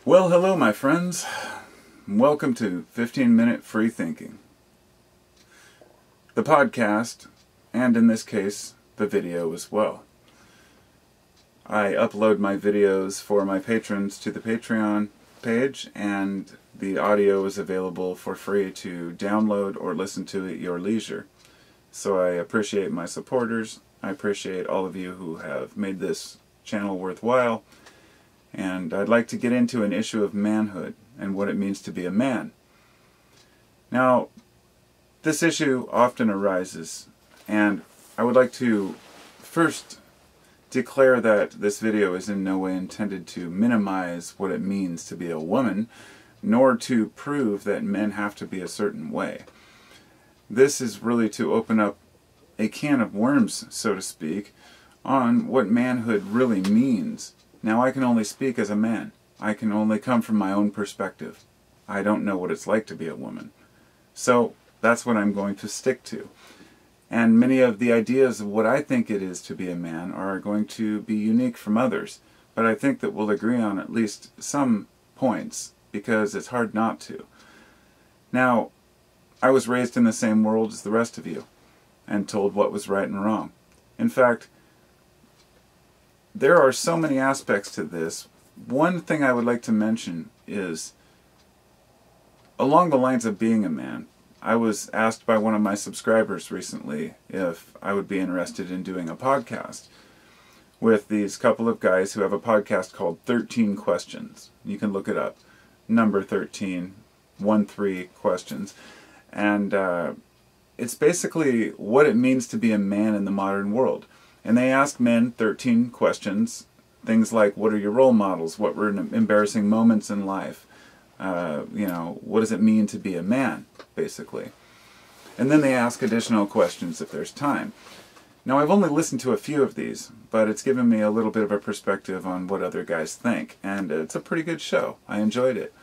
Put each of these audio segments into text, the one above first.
Well, hello my friends. Welcome to 15-Minute Free Thinking. The podcast, and in this case, the video as well. I upload my videos for my patrons to the Patreon page, and the audio is available for free to download or listen to at your leisure. So I appreciate my supporters. I appreciate all of you who have made this channel worthwhile. And I'd like to get into an issue of manhood and what it means to be a man. Now, this issue often arises, and I would like to first declare that this video is in no way intended to minimize what it means to be a woman, nor to prove that men have to be a certain way. This is really to open up a can of worms, so to speak, on what manhood really means. Now, I can only speak as a man. I can only come from my own perspective. I don't know what it's like to be a woman. So, that's what I'm going to stick to. And many of the ideas of what I think it is to be a man are going to be unique from others. But I think that we'll agree on at least some points, because it's hard not to. Now, I was raised in the same world as the rest of you, and told what was right and wrong. In fact, there are so many aspects to this. One thing I would like to mention is, along the lines of being a man, I was asked by one of my subscribers recently if I would be interested in doing a podcast with these couple of guys who have a podcast called 13 Questions. You can look it up. Number 13, 13 questions. And it's basically what it means to be a man in the modern world. And they ask men 13 questions, things like, what are your role models? What were embarrassing moments in life? What does it mean to be a man, basically? And then they ask additional questions if there's time. Now, I've only listened to a few of these, but it's given me a little bit of a perspective on what other guys think. And it's a pretty good show. I enjoyed it.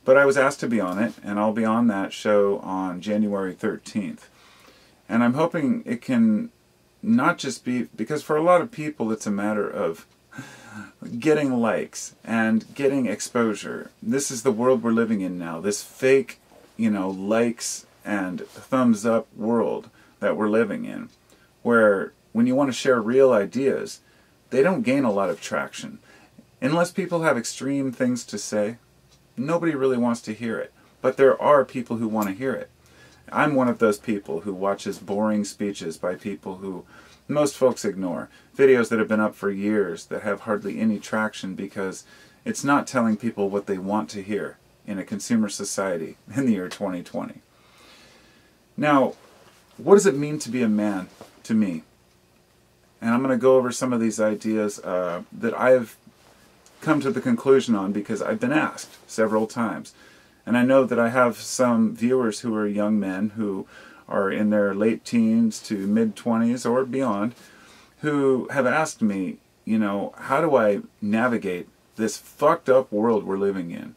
But I was asked to be on it, and I'll be on that show on January 13th. And I'm hoping it can not just be, because for a lot of people it's a matter of getting likes and getting exposure. This is the world we're living in now, this fake, likes and thumbs up world that we're living in, where when you want to share real ideas, they don't gain a lot of traction. Unless people have extreme things to say, nobody really wants to hear it. But there are people who want to hear it. I'm one of those people who watches boring speeches by people who most folks ignore. Videos that have been up for years that have hardly any traction because it's not telling people what they want to hear in a consumer society in the year 2020. Now, what does it mean to be a man to me? And I'm going to go over some of these ideas that I've come to the conclusion on because I've been asked several times. And I know that I have some viewers who are young men who are in their late teens to mid-20s or beyond who have asked me, how do I navigate this fucked up world we're living in,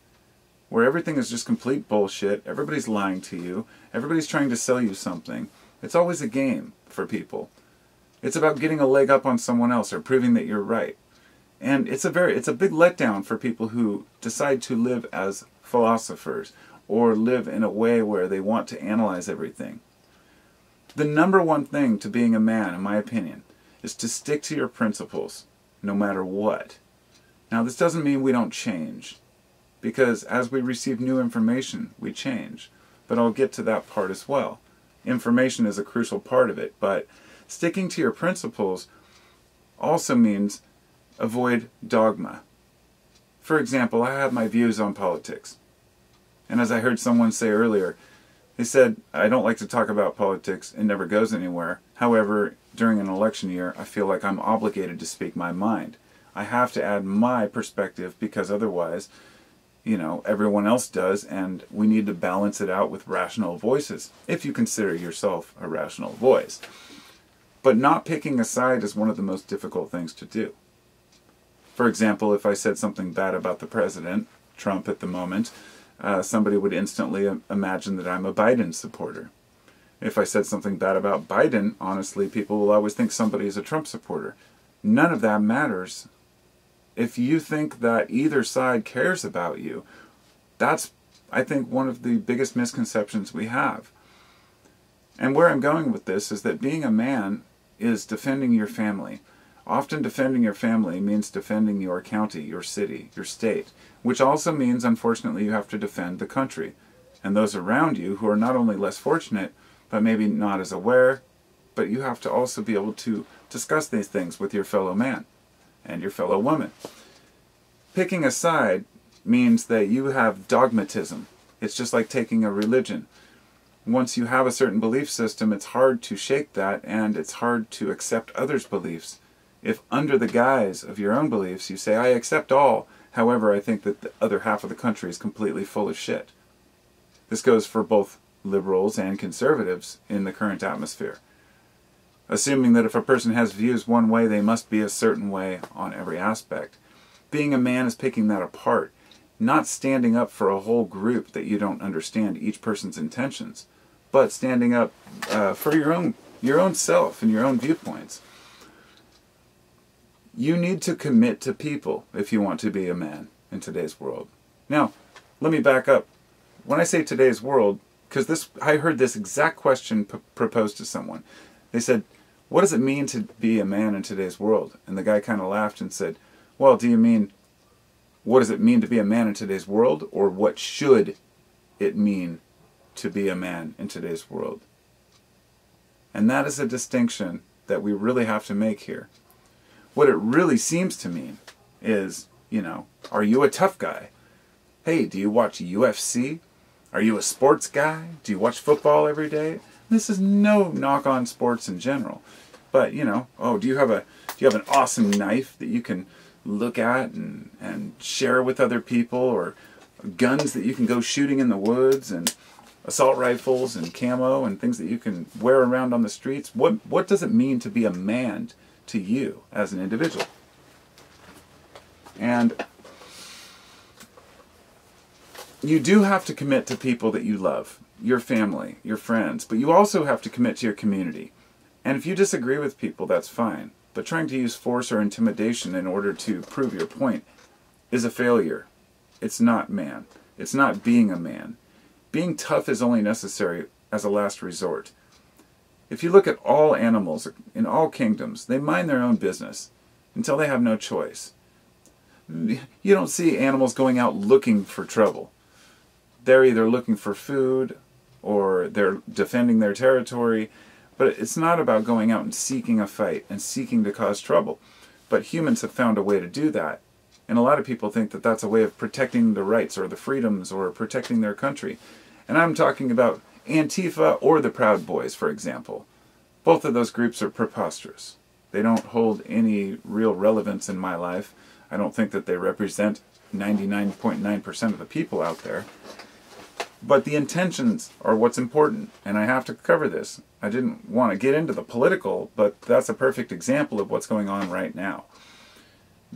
where everything is just complete bullshit, everybody's lying to you, everybody's trying to sell you something. It's always a game for people. It's about getting a leg up on someone else or proving that you're right. And it's a big letdown for people who decide to live as philosophers or live in a way where they want to analyze everything. The number one thing to being a man, in my opinion, is to stick to your principles, no matter what. Now, this doesn't mean we don't change, because as we receive new information, we change. But I'll get to that part as well. Information is a crucial part of it, but sticking to your principles also means avoid dogma. For example, I have my views on politics. And as I heard someone say earlier, they said, I don't like to talk about politics, it never goes anywhere. However, during an election year, I feel like I'm obligated to speak my mind. I have to add my perspective because otherwise, everyone else does, and we need to balance it out with rational voices, if you consider yourself a rational voice. But not picking a side is one of the most difficult things to do. For example, if I said something bad about the president, Trump at the moment, somebody would instantly imagine that I'm a Biden supporter. If I said something bad about Biden, honestly, people will always think somebody is a Trump supporter. None of that matters if you think that either side cares about you, that's, I think, one of the biggest misconceptions we have. And where I'm going with this is that being a man is defending your family. Often defending your family means defending your county, your city, your state, which also means, unfortunately, you have to defend the country and those around you who are not only less fortunate, but maybe not as aware, but you have to also be able to discuss these things with your fellow man and your fellow woman. Picking a side means that you have dogmatism. It's just like taking a religion. Once you have a certain belief system, it's hard to shake that, and it's hard to accept others' beliefs. If under the guise of your own beliefs you say, I accept all, however, I think that the other half of the country is completely full of shit. This goes for both liberals and conservatives in the current atmosphere. Assuming that if a person has views one way, they must be a certain way on every aspect. Being a man is picking that apart, not standing up for a whole group that you don't understand each person's intentions, but standing up for your own self and your own viewpoints. You need to commit to people if you want to be a man in today's world. Now, let me back up. When I say today's world, because I heard this exact question proposed to someone. They said, what does it mean to be a man in today's world? And the guy kind of laughed and said, well, do you mean, what does it mean to be a man in today's world? Or what should it mean to be a man in today's world? And that is a distinction that we really have to make here. What it really seems to mean is, are you a tough guy? Hey, do you watch UFC? Are you a sports guy? Do you watch football every day? This is no knock on sports in general. But, do you have an awesome knife that you can look at and share with other people, or guns that you can go shooting in the woods, and assault rifles and camo and things that you can wear around on the streets? What does it mean to be a man to you as an individual? And you do have to commit to people that you love, your family, your friends, but you also have to commit to your community. And if you disagree with people, that's fine. But trying to use force or intimidation in order to prove your point is a failure. It's not man. It's not being a man. Being tough is only necessary as a last resort. If you look at all animals in all kingdoms, they mind their own business until they have no choice. You don't see animals going out looking for trouble. They're either looking for food or they're defending their territory, but it's not about going out and seeking a fight and seeking to cause trouble. But humans have found a way to do that. And a lot of people think that that's a way of protecting the rights or the freedoms or protecting their country. And I'm talking about Antifa or the Proud Boys, for example. Both of those groups are preposterous. They don't hold any real relevance in my life. I don't think that they represent 99.9% of the people out there. But the intentions are what's important, and I have to cover this. I didn't want to get into the political, but that's a perfect example of what's going on right now.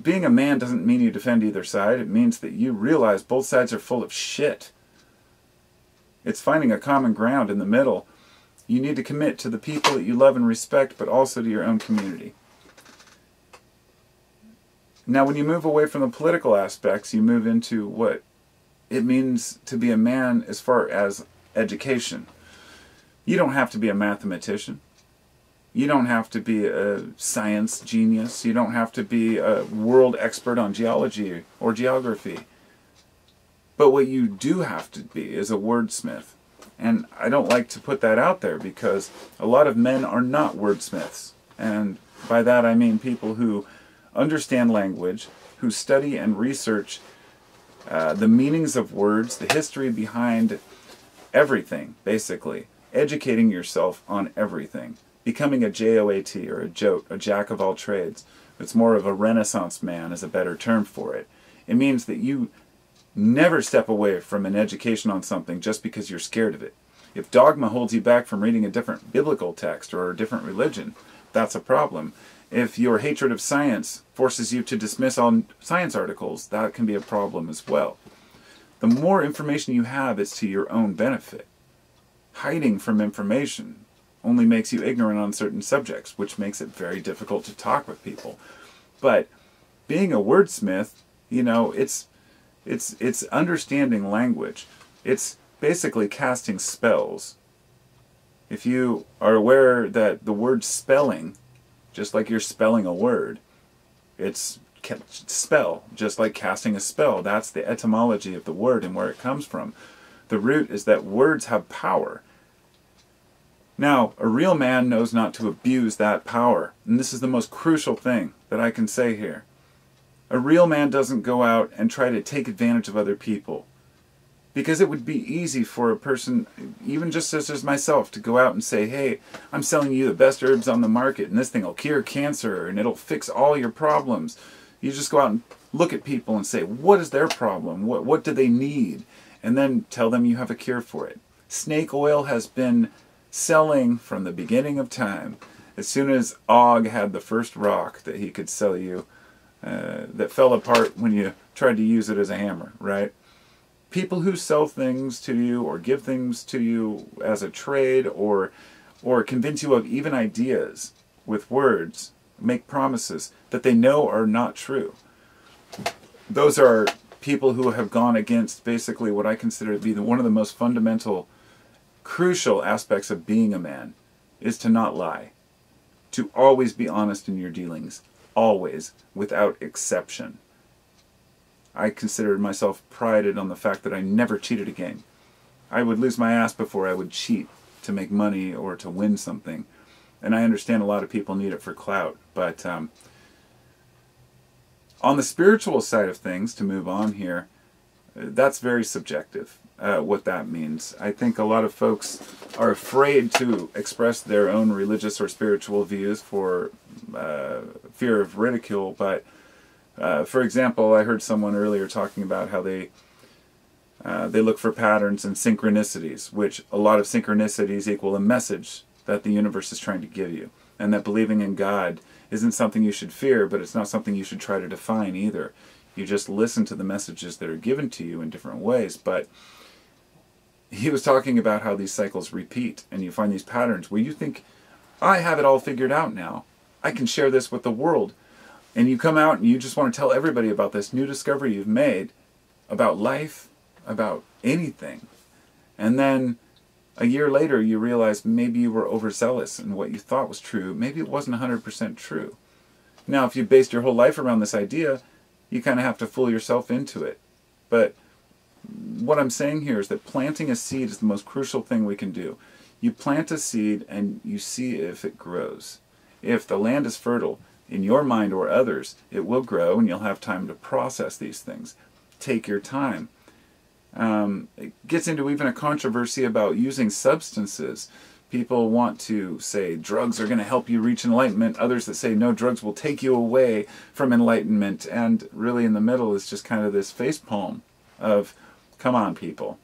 Being a man doesn't mean you defend either side. It means that you realize both sides are full of shit. It's finding a common ground in the middle. You need to commit to the people that you love and respect, but also to your own community. Now, when you move away from the political aspects, you move into what it means to be a man as far as education. You don't have to be a mathematician. You don't have to be a science genius. You don't have to be a world expert on geology or geography. But what you do have to be is a wordsmith. And I don't like to put that out there because a lot of men are not wordsmiths. And by that I mean people who understand language, who study and research the meanings of words, the history behind everything, basically. Educating yourself on everything. Becoming a JOAT, or a jack of all trades. It's more of a Renaissance man is a better term for it. It means that you never step away from an education on something just because you're scared of it. If dogma holds you back from reading a different biblical text or a different religion, that's a problem. If your hatred of science forces you to dismiss all science articles, that can be a problem as well. The more information you have, it's to your own benefit. Hiding from information only makes you ignorant on certain subjects, which makes it very difficult to talk with people. But being a wordsmith, it's understanding language. It's basically casting spells. If you are aware that the word spelling, just like you're spelling a word, it's spell, just like casting a spell. That's the etymology of the word and where it comes from. The root is that words have power. Now, a real man knows not to abuse that power. And this is the most crucial thing that I can say here. A real man doesn't go out and try to take advantage of other people. Because it would be easy for a person, even just as myself, to go out and say, hey, I'm selling you the best herbs on the market, and this thing will cure cancer, and it'll fix all your problems. You just go out and look at people and say, what is their problem? What do they need? And then tell them you have a cure for it. Snake oil has been selling from the beginning of time. As soon as Og had the first rock that he could sell you, that fell apart when you tried to use it as a hammer, right? People who sell things to you or give things to you as a trade or convince you of even ideas with words, make promises that they know are not true. Those are people who have gone against basically what I consider to be one of the most fundamental, crucial aspects of being a man, is to not lie. To always be honest in your dealings. Always, without exception. I considered myself prided on the fact that I never cheated a game. I would lose my ass before I would cheat to make money or to win something. And I understand a lot of people need it for clout. But on the spiritual side of things, to move on here, that's very subjective, what that means. I think a lot of folks are afraid to express their own religious or spiritual views for fear of ridicule, but for example, I heard someone earlier talking about how they look for patterns and synchronicities, which a lot of synchronicities equal a message that the universe is trying to give you, and that believing in God isn't something you should fear, but it's not something you should try to define either. You just listen to the messages that are given to you in different ways. But he was talking about how these cycles repeat, and you find these patterns where you think, I have it all figured out now. I can share this with the world. And you come out and you just want to tell everybody about this new discovery you've made about life, about anything. And then a year later you realize maybe you were overzealous and what you thought was true, maybe it wasn't 100% true. Now, if you based your whole life around this idea, you kind of have to fool yourself into it. But what I'm saying here is that planting a seed is the most crucial thing we can do. You plant a seed and you see if it grows. If the land is fertile, in your mind or others, it will grow and you'll have time to process these things. Take your time. It gets into even a controversy about using substances. People want to say drugs are going to help you reach enlightenment. Others that say no, drugs will take you away from enlightenment. And really in the middle is just kind of this facepalm of, come on people.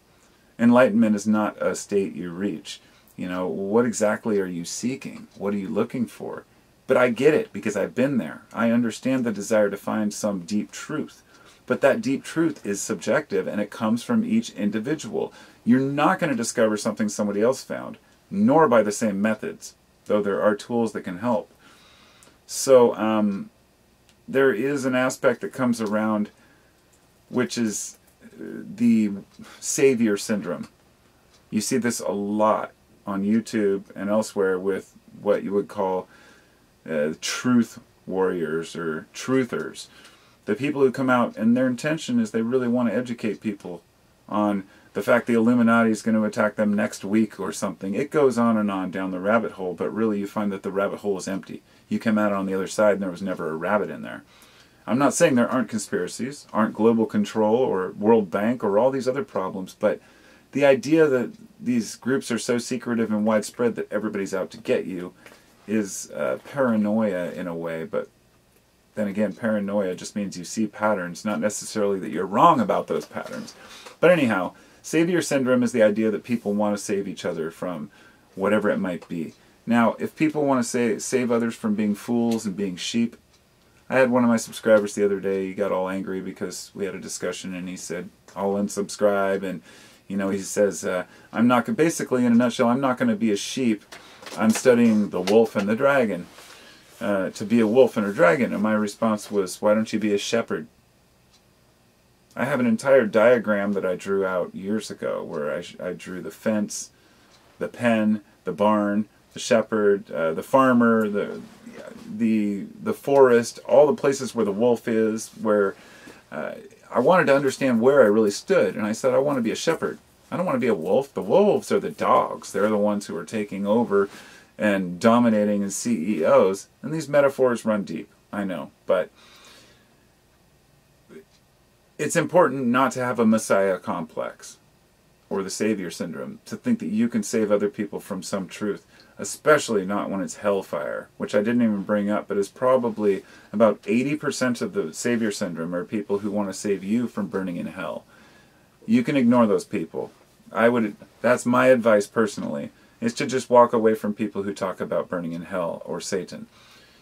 Enlightenment is not a state you reach. What exactly are you seeking? What are you looking for? But I get it because I've been there. I understand the desire to find some deep truth. But that deep truth is subjective and it comes from each individual. You're not going to discover something somebody else found, nor by the same methods, though there are tools that can help. So there is an aspect that comes around which is the savior syndrome. You see this a lot on YouTube and elsewhere with what you would call truth warriors or truthers. The people who come out and their intention is they really want to educate people on the fact the Illuminati is going to attack them next week or something. It goes on and on down the rabbit hole, but really you find that the rabbit hole is empty. You come out on the other side and there was never a rabbit in there. I'm not saying there aren't conspiracies, aren't global control or World Bank or all these other problems, but the idea that these groups are so secretive and widespread that everybody's out to get you is paranoia in a way, but then again, paranoia just means you see patterns, not necessarily that you're wrong about those patterns. But anyhow, savior syndrome is the idea that people want to save each other from whatever it might be. Now, if people want to save others from being fools and being sheep, I had one of my subscribers the other day, he got all angry because we had a discussion and he said, I'll unsubscribe, and he says, I'm not, basically in a nutshell, I'm not going to be a sheep. I'm studying the wolf and the dragon. to be a wolf and a dragon, and my response was, why don't you be a shepherd? I have an entire diagram that I drew out years ago where I drew the fence, the pen, the barn, the shepherd, the farmer, the forest, all the places where the wolf is, where I wanted to understand where I really stood, and I said I want to be a shepherd. I don't want to be a wolf. The wolves are the dogs. They're the ones who are taking over and dominating as CEOs, and these metaphors run deep, I know, but it's important not to have a messiah complex or the savior syndrome, to think that you can save other people from some truth, especially not when it's hellfire, which I didn't even bring up, but is probably about 80% of the savior syndrome are people who want to save you from burning in hell. You can ignore those people. That's my advice personally, is to just walk away from people who talk about burning in hell or Satan.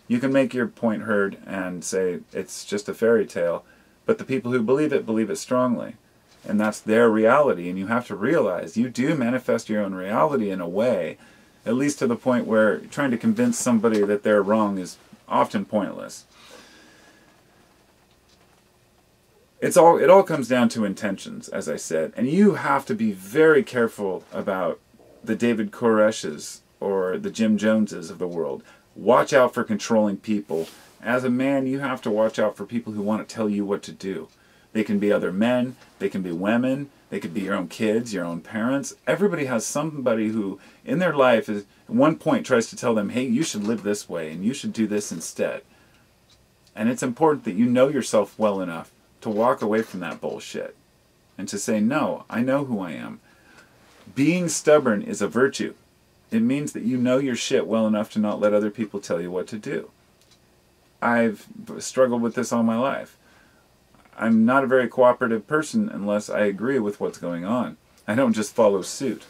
You can make your point heard and say it's just a fairy tale, but the people who believe it strongly. And that's their reality, and you have to realize you do manifest your own reality in a way, at least to the point where trying to convince somebody that they're wrong is often pointless. It all comes down to intentions, as I said, and you have to be very careful about the David Koreshes or the Jim Joneses of the world. Watch out for controlling people. As a man, you have to watch out for people who want to tell you what to do. They can be other men, they can be women, they could be your own kids, your own parents. Everybody has somebody who, in their life, at one point tries to tell them, hey, you should live this way, and you should do this instead. And it's important that you know yourself well enough to walk away from that bullshit and to say, no, I know who I am. Being stubborn is a virtue. It means that you know your shit well enough to not let other people tell you what to do. I've struggled with this all my life. I'm not a very cooperative person unless I agree with what's going on. I don't just follow suit.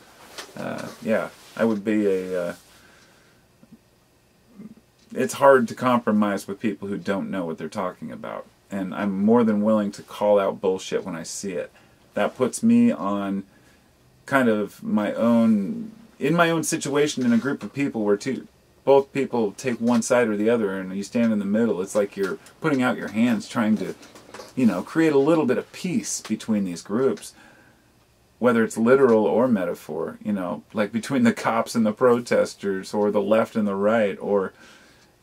I would be it's hard to compromise with people who don't know what they're talking about. And I'm more than willing to call out bullshit when I see it. That puts me on kind of in my own situation in a group of people where both people take one side or the other and you stand in the middle. It's like you're putting out your hands trying to, create a little bit of peace between these groups, whether it's literal or metaphor, like between the cops and the protesters, or the left and the right, or,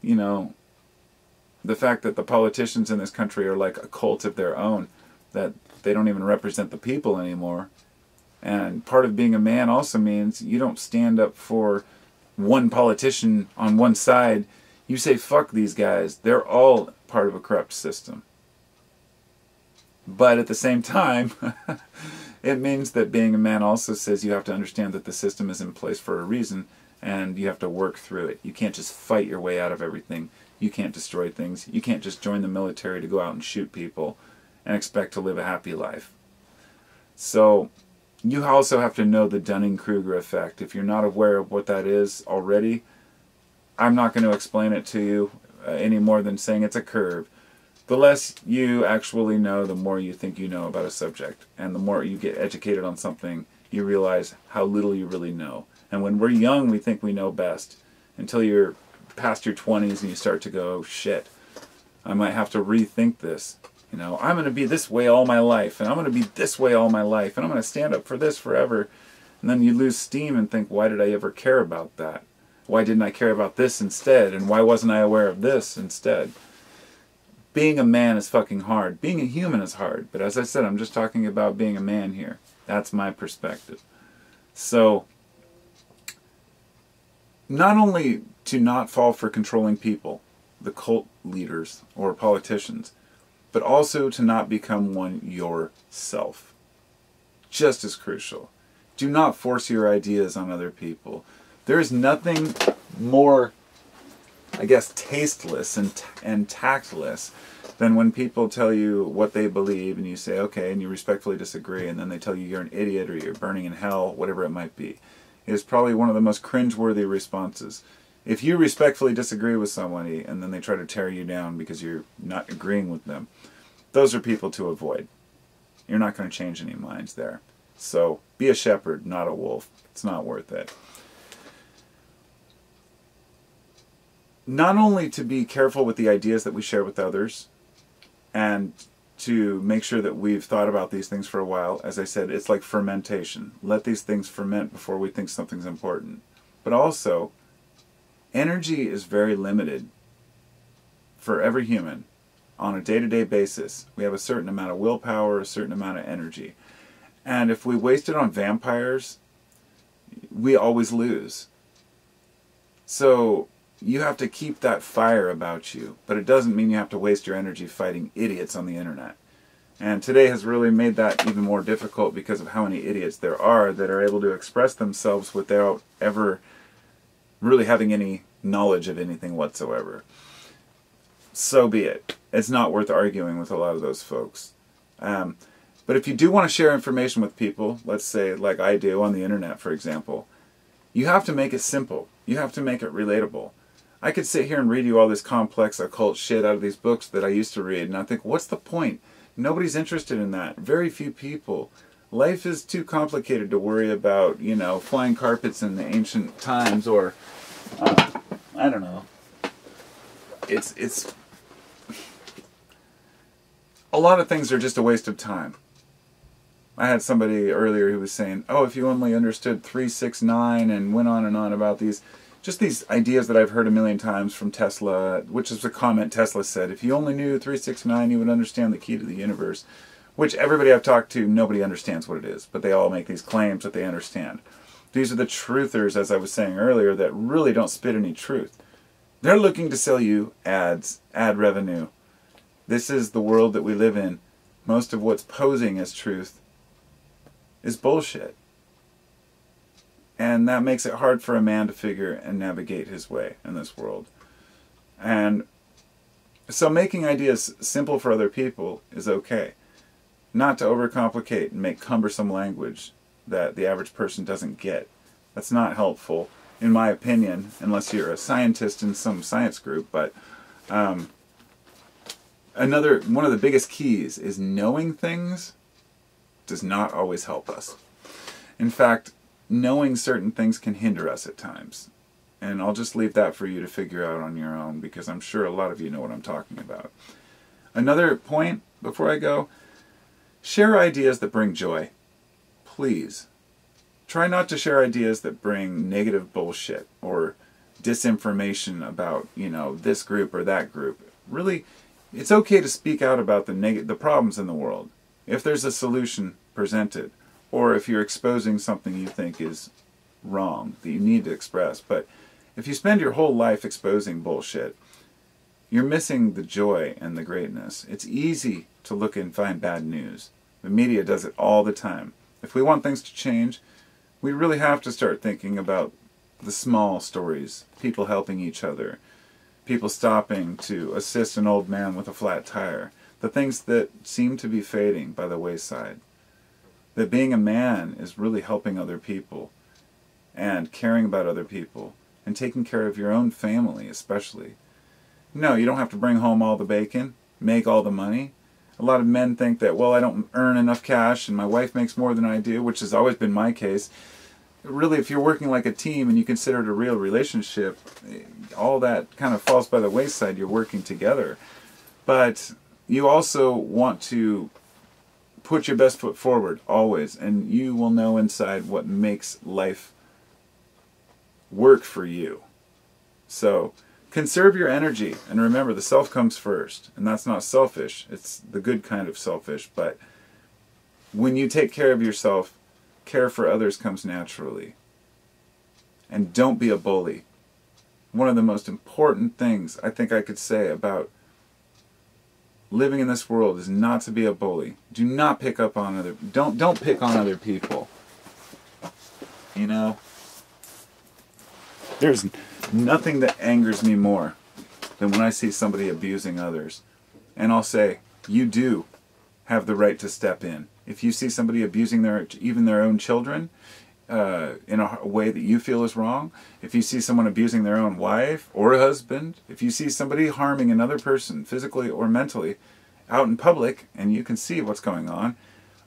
the fact that the politicians in this country are like a cult of their own, that they don't even represent the people anymore. And part of being a man also means you don't stand up for one politician on one side. You say, fuck these guys. They're all part of a corrupt system. But at the same time, it means that being a man also says you have to understand that the system is in place for a reason, and you have to work through it. You can't just fight your way out of everything. You can't destroy things. You can't just join the military to go out and shoot people and expect to live a happy life. So you also have to know the Dunning-Kruger effect. If you're not aware of what that is already, I'm not going to explain it to you any more than saying it's a curve. The less you actually know, the more you think you know about a subject. And the more you get educated on something, you realize how little you really know. And when we're young, we think we know best. Until you're past your 20s and you start to go, oh, shit, I might have to rethink this. I'm going to be this way all my life, and I'm going to be this way all my life, and I'm going to stand up for this forever. And then you lose steam and think, why did I ever care about that? Why didn't I care about this instead? And why wasn't I aware of this instead? Being a man is fucking hard. Being a human is hard. But as I said, I'm just talking about being a man here. That's my perspective. So, not only to not fall for controlling people, the cult leaders or politicians, but also to not become one yourself. Just as crucial. Do not force your ideas on other people. There is nothing more, tasteless and tactless than when people tell you what they believe and you say, okay, and you respectfully disagree, and then they tell you you're an idiot or you're burning in hell, whatever it might be. It is probably one of the most cringeworthy responses. If you respectfully disagree with somebody and then they try to tear you down because you're not agreeing with them, those are people to avoid. You're not going to change any minds there. So be a shepherd, not a wolf. It's not worth it. not only to be careful with the ideas that we share with others, and to make sure that we've thought about these things for a while. As I said, it's like fermentation. Let these things ferment before we think something's important. But also, energy is very limited for every human on a day-to-day basis. We have a certain amount of willpower, a certain amount of energy. And if we waste it on vampires, we always lose. So you have to keep that fire about you, but it doesn't mean you have to waste your energy fighting idiots on the internet. And today has really made that even more difficult because of how many idiots there are that are able to express themselves without ever really having any knowledge of anything whatsoever. So be it. It's not worth arguing with a lot of those folks. But if you do want to share information with people, let's say like I do on the internet, for example, you have to make it simple. You have to make it relatable. I could sit here and read you all this complex occult shit out of these books that I used to read, and I think, what's the point? Nobody's interested in that. Very few people. Life is too complicated to worry about, you know, flying carpets in the ancient times, or I don't know. It's a lot of things are just a waste of time. I had somebody earlier who was saying, oh, if you only understood 369, and went on and on about these ideas that I've heard a million times from Tesla, which is a comment Tesla said, if you only knew 369, you would understand the key to the universe, which everybody I've talked to, nobody understands what it is, but they all make these claims that they understand. These are the truthers, as I was saying earlier, that really don't spit any truth. They're looking to sell you ads, ad revenue. This is the world that we live in. Most of what's posing as truth is bullshit. And that makes it hard for a man to figure and navigate his way in this world. And so making ideas simple for other people is okay. Not to overcomplicate and make cumbersome language that the average person doesn't get. That's not helpful, in my opinion, unless you're a scientist in some science group. But one of the biggest keys is knowing things does not always help us. In fact, knowing certain things can hinder us at times. And I'll just leave that for you to figure out on your own, because I'm sure a lot of you know what I'm talking about. Another point before I go, share ideas that bring joy. Please. Try not to share ideas that bring negative bullshit or disinformation about, you know, this group or that group. Really, it's okay to speak out about the problems in the world. If there's a solution presented, or if you're exposing something you think is wrong that you need to express. But if you spend your whole life exposing bullshit, you're missing the joy and the greatness. It's easy to look and find bad news. The media does it all the time. If we want things to change, we really have to start thinking about the small stories, people helping each other, people stopping to assist an old man with a flat tire, the things that seem to be fading by the wayside. That being a man is really helping other people and caring about other people and taking care of your own family especially. No, you don't have to bring home all the bacon, make all the money. A lot of men think that, well, I don't earn enough cash and my wife makes more than I do, which has always been my case. Really, if you're working like a team and you consider it a real relationship, all that kind of falls by the wayside. You're working together. But you also want to put your best foot forward, always, and you will know inside what makes life work for you. So, conserve your energy, and remember, the self comes first, and that's not selfish. It's the good kind of selfish, but when you take care of yourself, care for others comes naturally. And don't be a bully. One of the most important things I think I could say about living in this world is not to be a bully. Do not pick up on don't pick on other people. You know, there's nothing that angers me more than when I see somebody abusing others. And I'll say, you do have the right to step in. If you see somebody abusing even their own children in a way that you feel is wrong, if you see someone abusing their own wife or husband, if you see somebody harming another person physically or mentally out in public and you can see what's going on,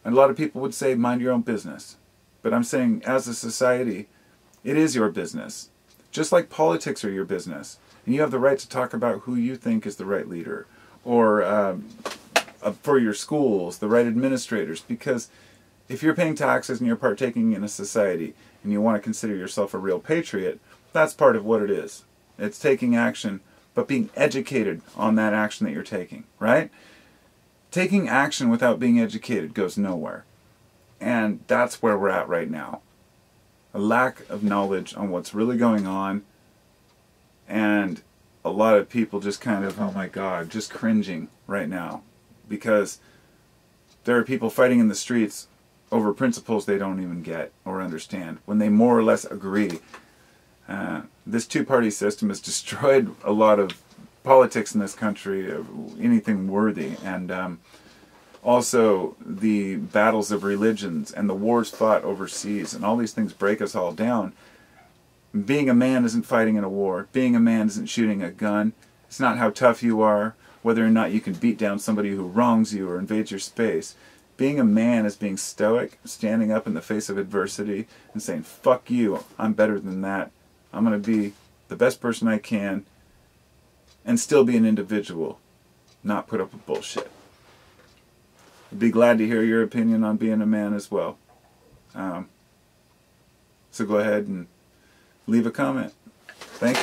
a lot of people would say, mind your own business. But I'm saying, as a society, it is your business. Just like politics are your business. And you have the right to talk about who you think is the right leader, or for your schools, the right administrators. Because if you're paying taxes and you're partaking in a society and you want to consider yourself a real patriot, that's part of what it is. It's taking action, but being educated on that action that you're taking, right? Taking action without being educated goes nowhere. And that's where we're at right now. A lack of knowledge on what's really going on, and a lot of people just kind of, oh my God, just cringing right now. Because there are people fighting in the streets over principles they don't even get or understand, when they more or less agree. This two-party system has destroyed a lot of politics in this country, anything worthy, and also the battles of religions and the wars fought overseas, and all these things break us all down. Being a man isn't fighting in a war. Being a man isn't shooting a gun. It's not how tough you are, whether or not you can beat down somebody who wrongs you or invades your space. Being a man is being stoic, standing up in the face of adversity and saying, fuck you, I'm better than that. I'm going to be the best person I can and still be an individual, not put up with bullshit. I'd be glad to hear your opinion on being a man as well. So go ahead and leave a comment. Thank you.